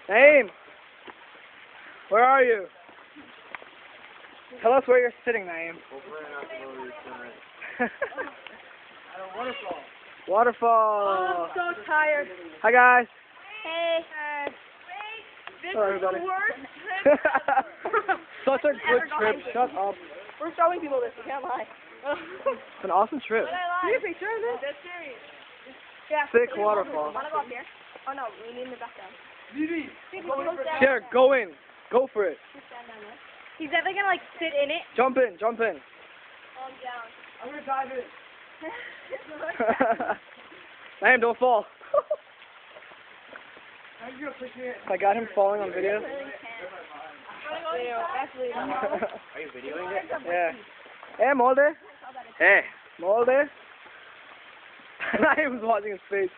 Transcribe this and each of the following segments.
Naeem, where are you? Tell us where you're sitting, Naeem. Waterfall. Waterfall. Oh, I'm so tired. Hi guys. Hey. This Hello, is everybody. the worst trip ever. Such a good Ever gone trip. to. Shut up. We're showing people this. We can't lie. It's an awesome trip. Can you picture of this? That's serious. Yeah. Sick waterfall. Wanna go up here? Oh no, we need in the back down. Vivi. Here, go in. Go for it. Stand down there. He's definitely gonna like sit in it. Jump in. Jump in. Down. I'm gonna dive in. Naeem, don't fall. How you gonna push me in? I got him falling on video. Actually, no. Are you videoing it? Yeah. Hey, Molde. Hey, Molde. Naeem's watching his face.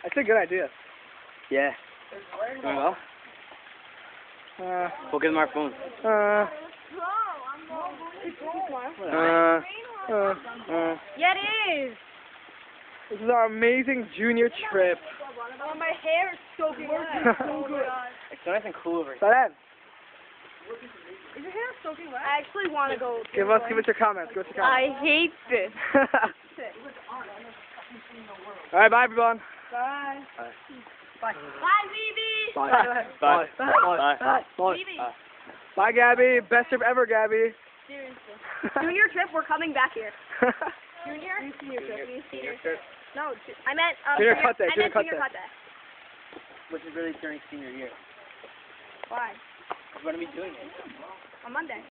That's a good idea. Yeah. Well, we'll give them our phone. Yeah, it is. This is our amazing junior trip. Oh, my hair is soaking wet. Oh my god. It's nice and cool over here. Salam. Is your hair soaking wet? I actually want to go. Give us your comments. Give us your comments. I hate this. All right, bye everyone. Bye. Bye. Bye. Bye, Vivi. Bye. Bye. Bye. Bye. Bye. Vivi. Bye, Gabby. Best trip ever, Gabby. Seriously. Junior trip, we're coming back here. Junior? Senior trip. No, I meant Junior cut day. I meant Junior cut junior day. cut day. Which is really during senior year. Why? We're gonna be doing it. On Monday.